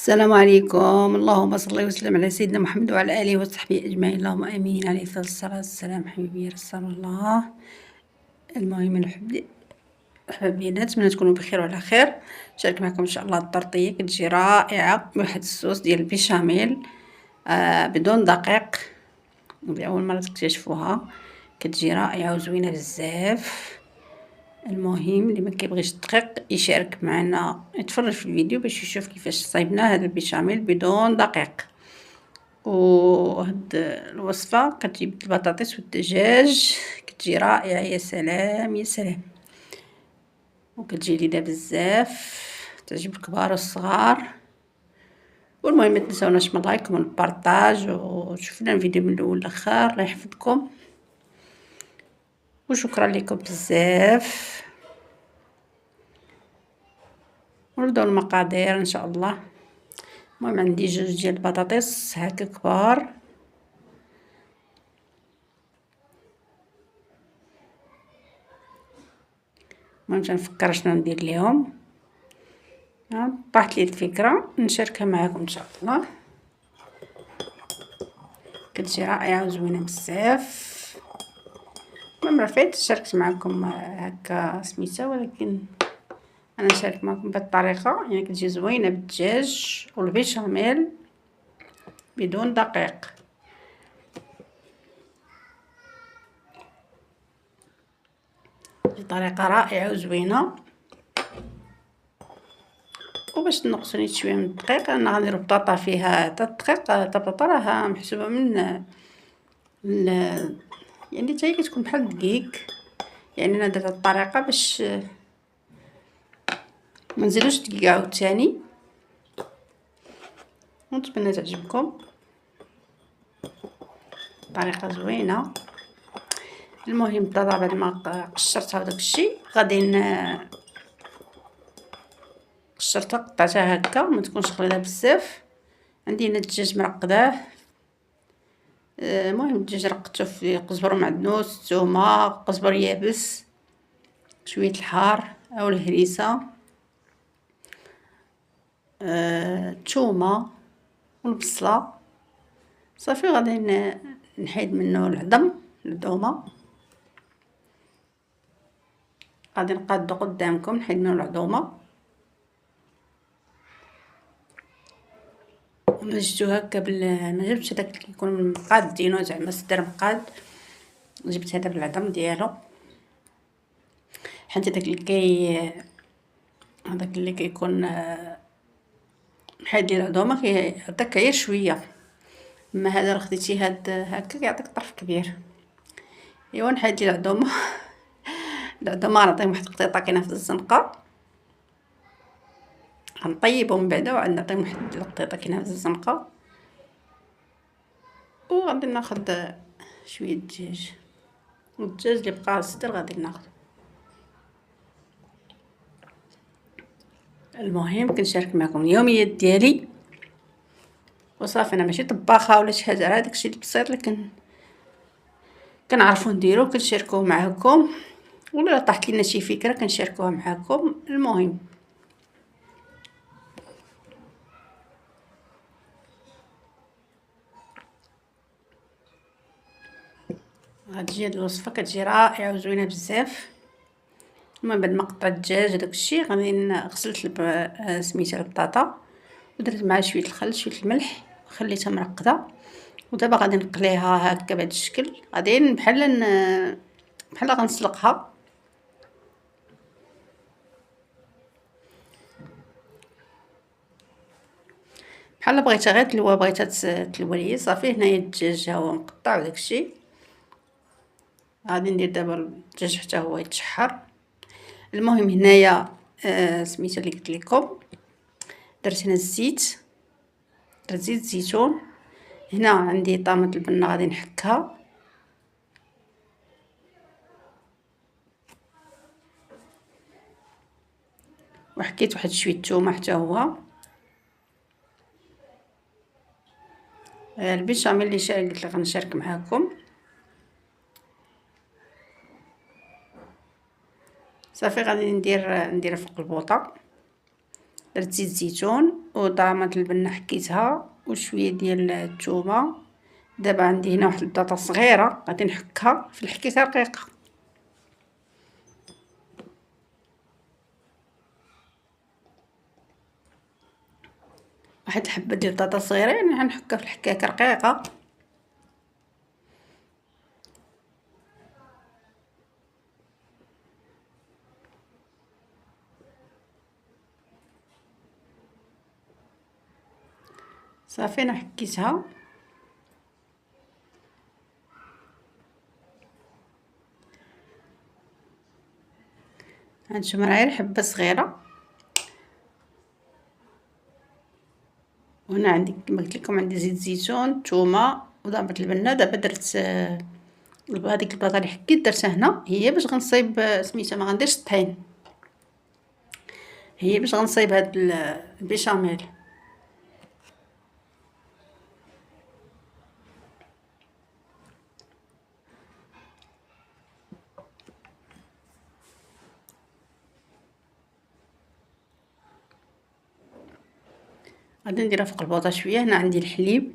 السلام عليكم. اللهم صل وسلم على سيدنا محمد وعلى اله وصحبه اجمعين. اللهم امين. عليه الصلاه والسلام. حبيبي يا رسول الله. المهم احبابي نتمنى تكونوا بخير وعلى خير. نشارك معكم ان شاء الله الطرطيه كتجي رائعه بواحد الصوص ديال البيشاميل بدون دقيق. هذه اول مره تكتشفوها، كتجي رائعه وزوينه بزاف. المهم اللي ما كيبغيش الدقيق يشارك معنا، يتفرج في الفيديو باش يشوف كيفاش صايبنا هذا البيشاميل بدون دقيق. وهاد الوصفه كتجيب البطاطس والدجاج، كتجي رائعه. يا سلام يا سلام، وكتجي لذيذه بزاف، تعجب الكبار والصغار. والمهم ما تنساوناش من اللايك ومن البارطاج، وشوفنا الفيديو من الاول للاخر. الله يحفظكم وشكرا لكم بزاف. ونبداو المقادير ان شاء الله. المهم عندي 2 ديال البطاطس هكا كبار، المهم تنفكر شنو ندير ليهم. طاحت لي الفكره نشاركها معكم ان شاء الله. كتجي رائعه وزوينه بزاف. المهم رفيت شاركت معكم هكا سميتها، ولكن انا نشارك معكم بهذه الطريقه. يعني كتجي زوينه بالدجاج والبيشاميل بدون دقيق. طريقه رائعه وزوينه. وباش نقصوا نيت شويه من الدقيق، انا غندير بطاطا فيها حتى الدقيق. البطاطا راها محسوبه من يعني حتى هي كتكون بحال الدقيق. يعني انا درت هاد الطريقه باش ما نزيدوش دقيق عاوتاني. ونتمنى تعجبكم، طريقه زوينه. المهم البطاطا بعد ما قشرتها وداك الشيء غادي قشرتها قطعتها هكا، ما تكونش خليله بزاف. عندي هنا الدجاج مرقداه. المهم الدجاج رقدته في قزبر ومعدنوس، الثومه، قزبر يابس، شويه الحار او الهريسه، الثومه والبصله. صافي غادي نحيد منه العظومه. غادي نقادو قدامكم، نحيد منه العظومه. ما جبتو هكا ما جبتش هذاك اللي كيكون مقاد دينو، زعما صدر مقاد. جبت هذا بالعظم ديالو، حيت هذاك اللي كيكون حيد لي العظومه كيعطيك غير شويه. اما هذا خديتي هاد هكا كيعطيك طرف كبير. ايوا نحيد لي العظومه. العظومه نعطيهم واحد القطيطه كاينه في الزنقه، غنطيبهم من بعدا وعاد نعطيهم واحد القطيطه كاينه في الزنقه. وغادي ناخذ شويه الدجاج، والدجاج اللي بقى صدر غادي ناخذ. المهم كنشارك معكم اليوميات ديالي. وصافي انا ماشي طباخه ولا شي حاجه، راه داكشي البسيط اللي كنعرفو نديرو كنشاركوه معكم، ولا طاحت لينا شي فكره كنشاركوها معكم. المهم غتجي هاد الوصفه كتجي رائعه وزوينه بزاف. المهم بعد ما قطعت الدجاج داكشي غادي غسلت سميتها البطاطا، ودرت معها شويه الخل شويه الملح وخليتها مرقده. ودابا غادي نقليها هكا بهذا الشكل. غادي بحال غنسلقها. بحال بغيتها غير تلوى، بغيتها تلوى ليا صافي. هنايا الدجاج ها هو مقطع وداكشي. غادي ندير دابا الدجاج حتى هو يتشحر. المهم هنايا سميتو اللي قلت لكم، درت هنا الزيت، درت زيت الزيتون. هنا عندي طامه البنه غادي نحكها، وحكيت واحد شويه الثومه حتى هو. البيشاميل اللي قلت لك غنشارك معكم. صافي غادي ندير فوق البوطه. درت زيت الزيتون وضامت البنة حكيتها وشويه ديال الثومه. دابا عندي هنا واحد البطاطا صغيره غادي نحكها في الحكيته رقيقه، واحد الحبه ديال البطاطا صغيره يعني غنحكها في الحكاكه رقيقه. صافي انا حكيتها. هانتوما راه غير حبه صغيره، وهنا عندي كما قلت لكم عندي زيت زيتون ثومه وضربه البنه. دابا درت هذيك البطاطا اللي حكيت درتها هنا هي باش غنصايب سميتها، ما غنديرش الطحين، هي باش غنصايب هاد البيشاميل. غادي نديرها فوق البوطه شويه. هنا عندي الحليب،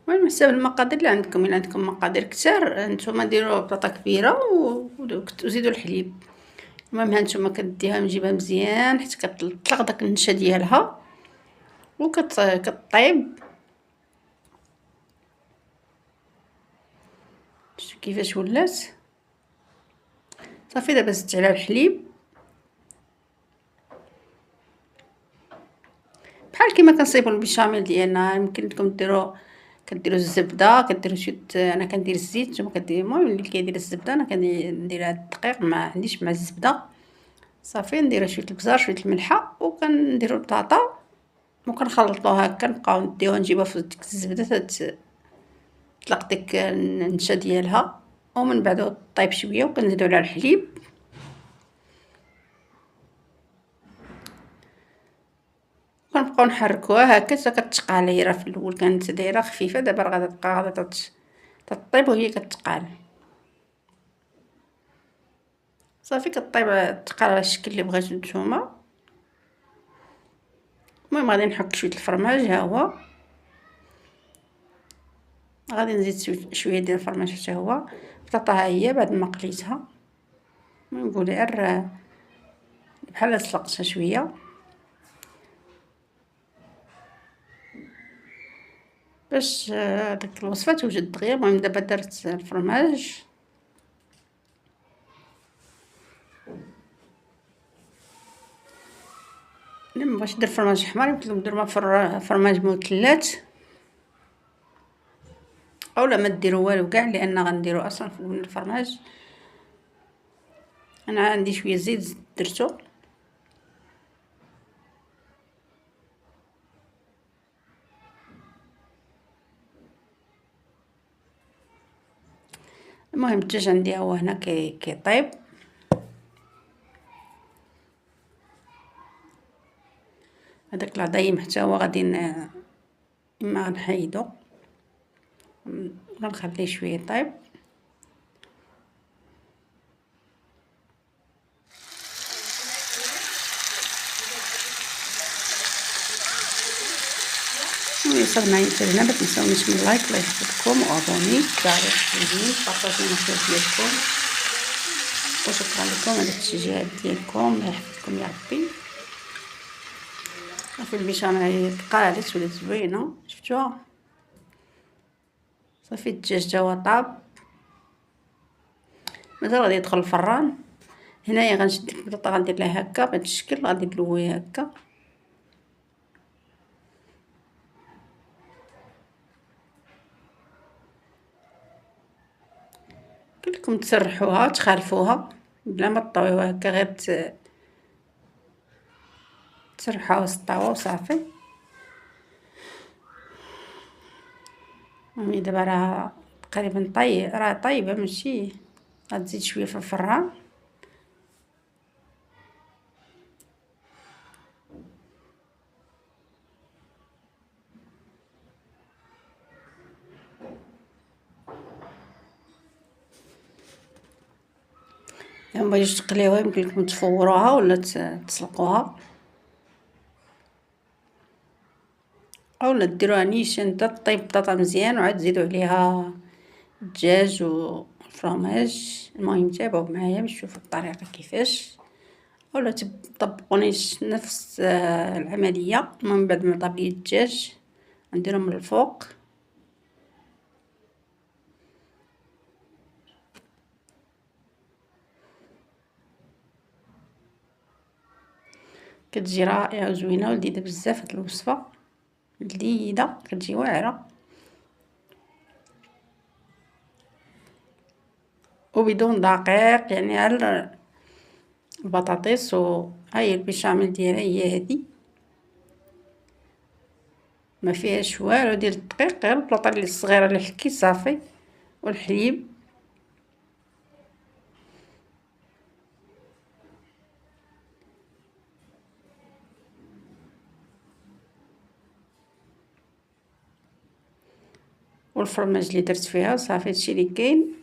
المهم حساب المقادير اللي عندكم. الا عندكم مقادير كتار نتوما ديروا بطاطا كبيره وزيدوا الحليب. المهم هانتوما كديها نجيبها مزيان حيت كتطلق داك النشا ديالها كطيب. شوفوا كيفاش ولات. صافي دابا زدت عليها الحليب بحال كيما كنصايبوا البيشاميل ديالنا. يمكن لكم كديروا الزبده، كديروا شويه، انا كندير الزيت، نتوما كديروا. المهم اللي كيدير الزبده انا كندير هاد الدقيق، ما عنديش مع الزبده. صافي ندير شويه البزار شويه الملحه وكنديروا البطاطا وكنخلطوها هكا، نبقاو نديوها نجيبها في ديك الزبده تطلق ديك النشا ديالها، ومن بعد طيب شويه وكنزيدوا عليها الحليب. كنبقاو نحركوها هكا حتى كتقال. هي راه في الاول كانت دايره خفيفه، دابا راه غادا تبقى غادا تطيب وهي كتقال. صافي كطيب تقال على الشكل اللي بغيتو نتوما. المهم غادي نحك شويه الفرماج، ها هو غادي نزيد شويه ديال الفرماج حتى هو. البطاطا ها هي بعد ما قليتها، نقول غير بحال سلقتها شويه باش ديك الوصفه توجد دغيا. المهم دابا درت الفرماج، اللي مبغاش يدير فرماج حمر يمكن لكم ديروا فرماج مثلث، اولا ما ديروا والو كاع، لان غنديروا اصلا من الفرماج. انا عندي شويه زيت درتو. المهم الدجاج عندي هو هنا كيطيب. هذاك العظيم حتى هو غادي اما غنحيدو غنخليه شويه يطيب. وصلنا يسرنا. ما تنساونيش من لايك الله يحفظكم وابوني تعليق جديد بارطاجيو الخير ديالكم، وشكرا لكم على التشجيع ديالكم. الله يحفظكم يا ربي. صافي البيشاميل تقالت ولات زوينه، شفتوها. صافي الدجاج تا هو طاب، مازال غادي يدخل الفران. هنايا غنشد البطاطا غندير لها هكا بهذا الشكل، غادي نلويها هكا. كلكم تسرحوها تخالفوها بلا ما تطويوها هكا، غير تسرحوها وسطاوها وصافي. المهم دابا راه تقريبا راه طايبه، ماشي غتزيد شويه في الفران. إلا مبغيتوش تقليوها يمكن لكم تفوروها ولا تسلقوها اولا ديروها نيشان حتى طيب بطاطا مزيان وعاد تزيدو عليها الدجاج والفرماج. المهم تابعوا معايا باش تشوفوا الطريقه كيفاش، اولا طبقوا نفس العمليه. من بعد ما طاب لي الدجاج نديرهم من الفوق، كتجي رائعه وزوينه ولذيذه بزاف. هاد الوصفه لذيذه كتجي واعره وبدون دقيق، يعني على البطاطس. وهاي البيشاميل ديالها هي هذه، ما فيهاش والو ديال الدقيق، غير البلاطه اللي الصغيره اللي حكيت صافي والحليب. والفرماج اللي درت فيها صافي هادشي اللي كاين،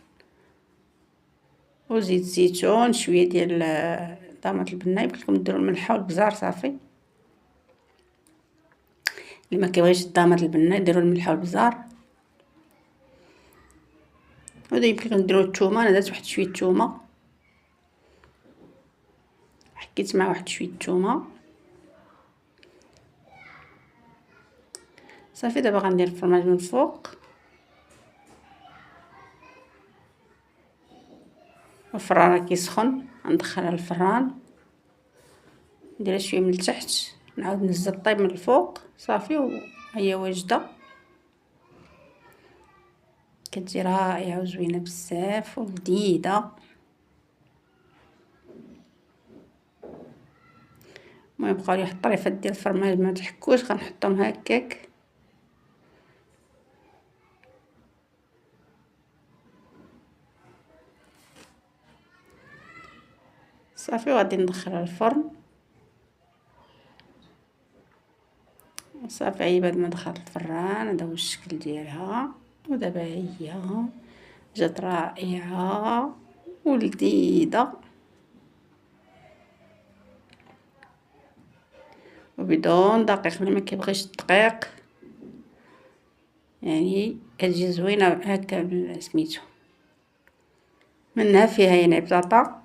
وزيت زيتون شويه ديال طاماط البنه. يمكنلكم ديروا الملحه والبزار صافي. اللي ما كيبغيش الطاماط البنه ديروا الملحه والبزار. وهذا يمكنلكم ديروا الثومه. انا درت واحد شويه الثومه، حكيت مع واحد شويه الثومه صافي. دابا غندير الفرماج من الفوق، الفران راه كيسخن غندخلها للفران، نديرها شويه من التحت، نعاود نزل الطيب من الفوق صافي وهي واجده. كتجي رائعه وزوينه بزاف ولذيذه. المهم بقاو لي واحد الطريفات ديال الفرماج ما تحكوش، غنحطهم هكاك صافي. وغادي ندخلها للفرن صافي. عي بعد ما دخلت الفران هذا هو الشكل ديالها. ودابا هي جات رائعه ولذيذه وبدون دقيق. اللي ما كيبغيش الدقيق يعني كتجي زوينه هكا سميتو. منها فيها يعني بطاطا